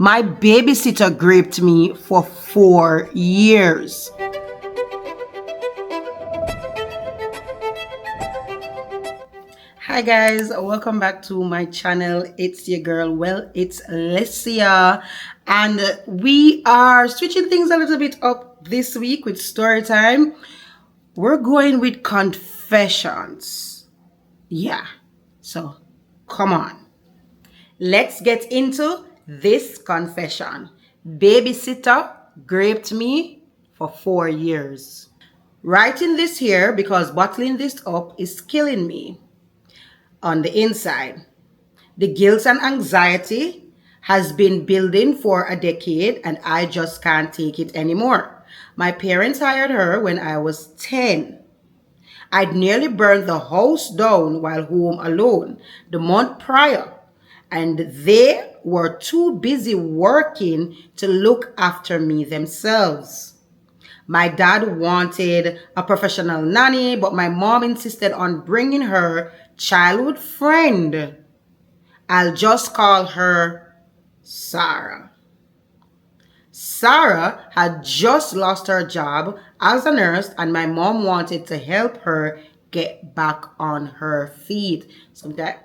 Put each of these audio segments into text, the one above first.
My babysitter graped me for 4 years. Hi guys, welcome back to my channel. It's your girl, it's Lesia, and we are switching things a little bit up this week with story time. We're going with confessions. Yeah, so come on. Let's get into this confession. Babysitter graped me for 4 years. Writing this here because bottling this up is killing me on the inside. The guilt and anxiety has been building for a decade and I just can't take it anymore. My parents hired her when I was 10. I'd nearly burned the house down while home alone the month prior, and they were too busy working to look after me themselves. My dad wanted a professional nanny, but my mom insisted on bringing her childhood friend. I'll just call her Sarah. Sarah had just lost her job as a nurse and my mom wanted to help her get back on her feet. Sometimes,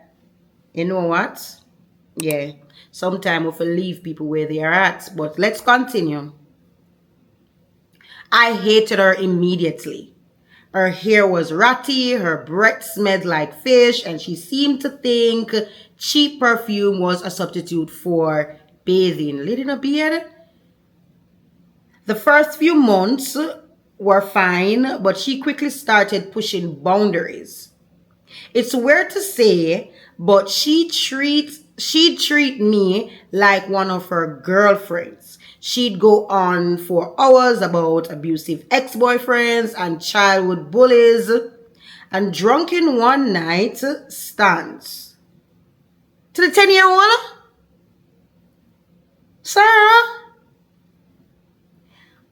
you know what? Yeah, sometimes we have to leave people where they are at. But let's continue. I hated her immediately. Her hair was ratty, her breath smelled like fish, and she seemed to think cheap perfume was a substitute for bathing. Lady in a beard? The first few months were fine, but she quickly started pushing boundaries. It's weird to say, but she'd treat me like one of her girlfriends. She'd go on for hours about abusive ex-boyfriends and childhood bullies and drunken one night stands. To the 10-year-old? Sarah?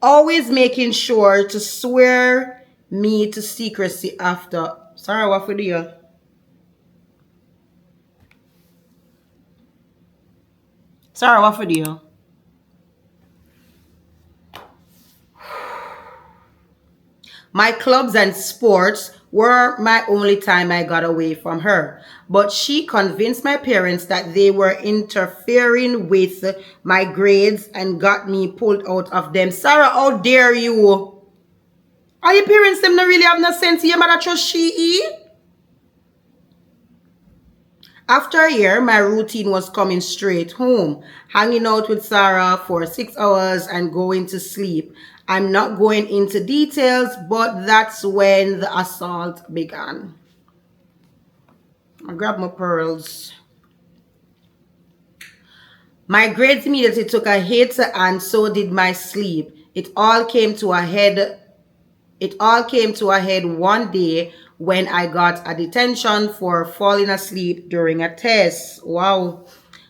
Always making sure to swear me to secrecy after. Sarah, what for you? Sarah, what for you? My clubs and sports were my only time I got away from her. But she convinced my parents that they were interfering with my grades and got me pulled out of them. Sarah, how dare you? Are your parents them not really have no sense? Your mother trust she? After a year, my routine was coming straight home, hanging out with Sarah for 6 hours and going to sleep. I'm not going into details, but that's when the assault began. I grabbed my pearls. My grades immediately took a hit and so did my sleep. It all came to a head one day when I got a detention for falling asleep during a test. Wow.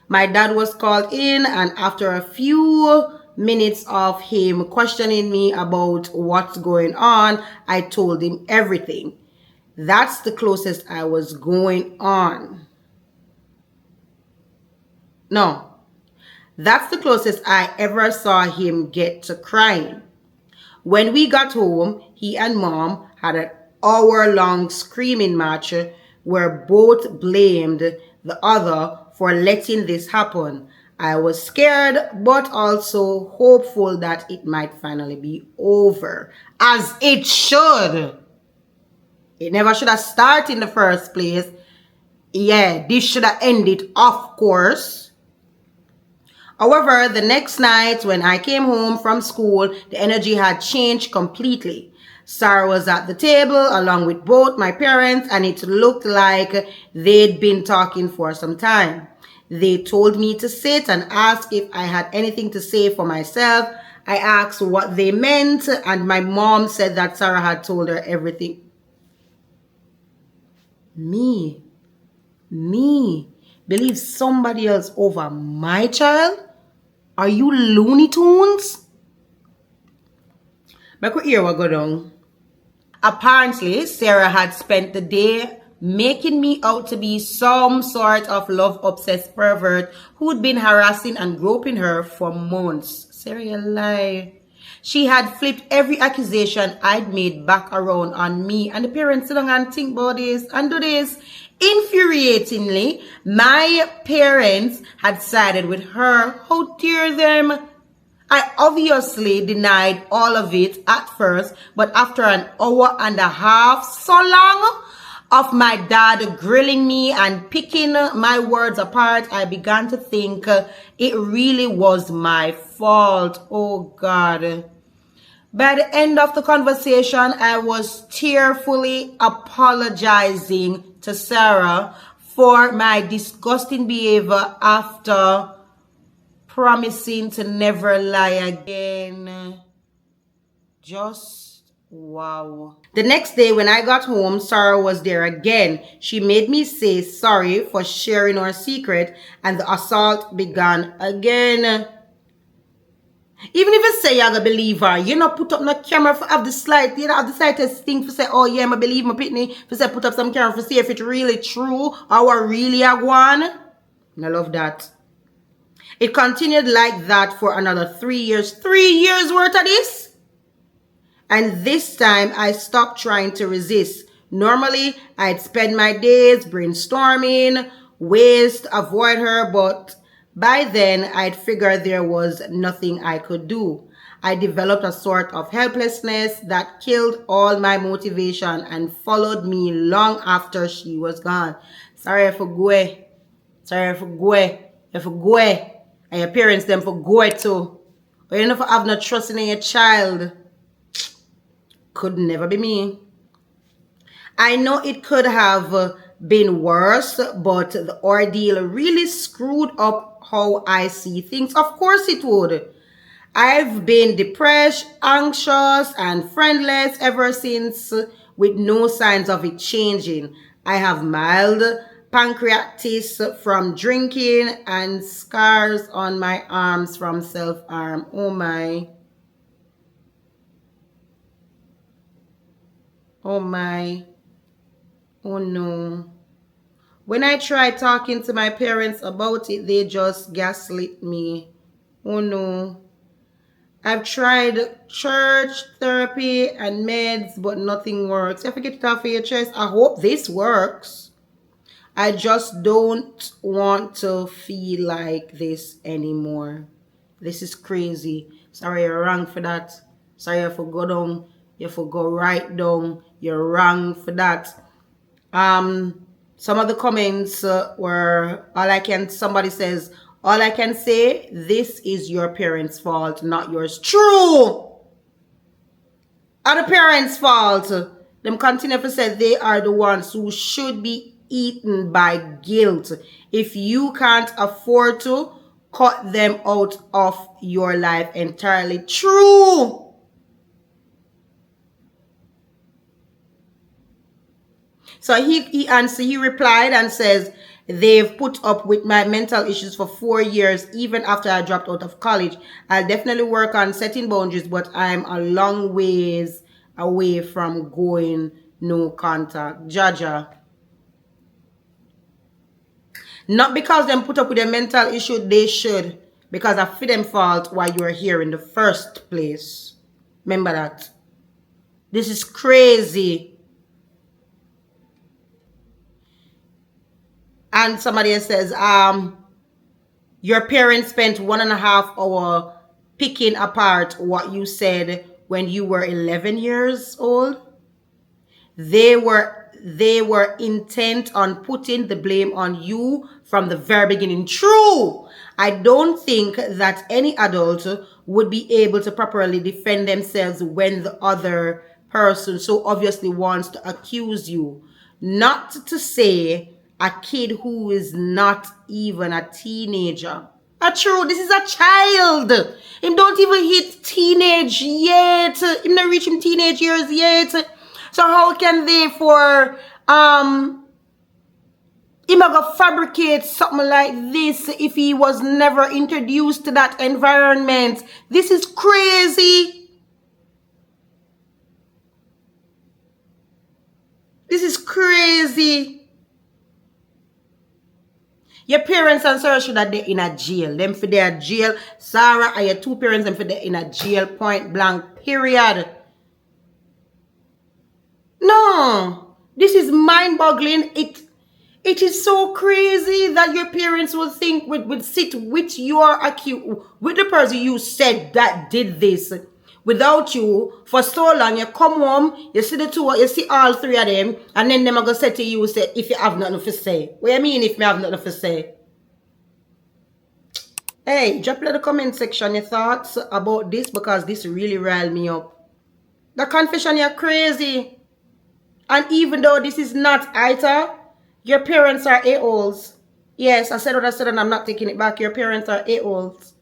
My dad was called in and after a few minutes of him questioning me about what's going on, I told him everything. That's the closest I was going on. No, that's the closest I ever saw him get to crying. When we got home, he and mom had an hour-long screaming match where both blamed the other for letting this happen. I was scared, but also hopeful that it might finally be over. As it should. It never should have started in the first place. Yeah, this should have ended, of course. However, the next night when I came home from school, the energy had changed completely. Sarah was at the table along with both my parents and it looked like they'd been talking for some time. They told me to sit and ask if I had anything to say for myself. I asked what they meant and my mom said that Sarah had told her everything. Me believe somebody else over my child? Are you Looney Tunes? I could hear what go down. Apparently, Sarah had spent the day making me out to be some sort of love-obsessed pervert who'd been harassing and groping her for months. Serious lie. She had flipped every accusation I'd made back around on me, and the parents sit down and think about this and do this. Infuriatingly, my parents had sided with her. How dare them? I obviously denied all of it at first, but after an hour and a half, so long, of my dad grilling me and picking my words apart, I began to think it really was my fault. Oh God. By the end of the conversation, I was tearfully apologizing to Sarah for my disgusting behavior after promising to never lie again. Just wow. The next day when I got home, Sarah was there again. She made me say sorry for sharing our secret, and the assault began again. Even if you say you're gonna believe her, you know, put up no camera for have the slight, you know, have the slightest thing for say, oh yeah, I believe my pitney, for say put up some camera for see if it's really true or what really a one. I love that. It continued like that for another 3 years. 3 years worth of this? And this time I stopped trying to resist. Normally, I'd spend my days brainstorming ways to avoid her, but by then, I'd figured there was nothing I could do. I developed a sort of helplessness that killed all my motivation and followed me long after she was gone. Sorry for go. Sorry for go. If go. And your parents them for go too. But you never have no trust in your child. Could never be me. I know it could have been worse, but the ordeal really screwed up how I see things. Of course it would. I've been depressed, anxious, and friendless ever since, with no signs of it changing. I have mild pancreatitis from drinking and scars on my arms from self-harm. Oh my. Oh my. Oh no. When I tried talking to my parents about it, they just gaslit me. Oh no. I've tried church, therapy, and meds, but nothing works. You have to get it off of your chest. I hope this works. I just don't want to feel like this anymore. This is crazy. Sorry, you're wrong for that. Sorry, you for go down. You for go right down. You're wrong for that. Some of the comments were, somebody says, all I can say, this is your parents' fault, not yours. True! Are the parents' fault? Them continue to say they are the ones who should be eaten by guilt. If you can't afford to, cut them out of your life entirely. True! So he replied and says, they've put up with my mental issues for 4 years, even after I dropped out of college. I'll definitely work on setting boundaries, but I'm a long ways away from going no contact. Jaja. Not because them put up with a mental issue, they should. Because I feel them fault why you're here in the first place. Remember that. This is crazy. And somebody else says, your parents spent 1.5 hours picking apart what you said when you were 11 years old. They were intent on putting the blame on you from the very beginning. True. I don't think that any adult would be able to properly defend themselves when the other person so obviously wants to accuse you. Not to say a kid who is not even a teenager. True, this is a child. Him don't even hit teenage yet. Him not reach him teenage years yet. So how can they for him go fabricate something like this if he was never introduced to that environment? This is crazy. This is crazy. Your parents and Sarah should have they in a jail. Them for their jail. Sarah and your two parents them for they in a jail, point blank, period. No. This is mind-boggling. It is so crazy that your parents would think would sit with your accused, with the person you said that did this without you for so long. You come home, you see the two, you see all three of them, and then them are gonna say to you, say, if you have nothing to say. What do you mean if me have nothing to say? Hey, drop in the comment section your thoughts about this, because this really riled me up. The confession, you're crazy. And even though this is not ITA, your parents are a-holes. Yes, I said what I said and I'm not taking it back. Your parents are a-holes.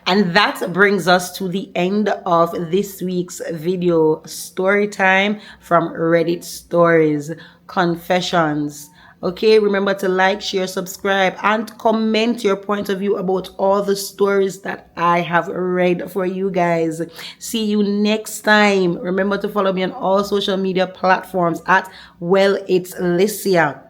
And that brings us to the end of this week's video. Story time from Reddit Stories. Confessions. Okay, remember to like, share, subscribe, and comment your point of view about all the stories that I have read for you guys. See you next time. Remember to follow me on all social media platforms at Well It's Licia.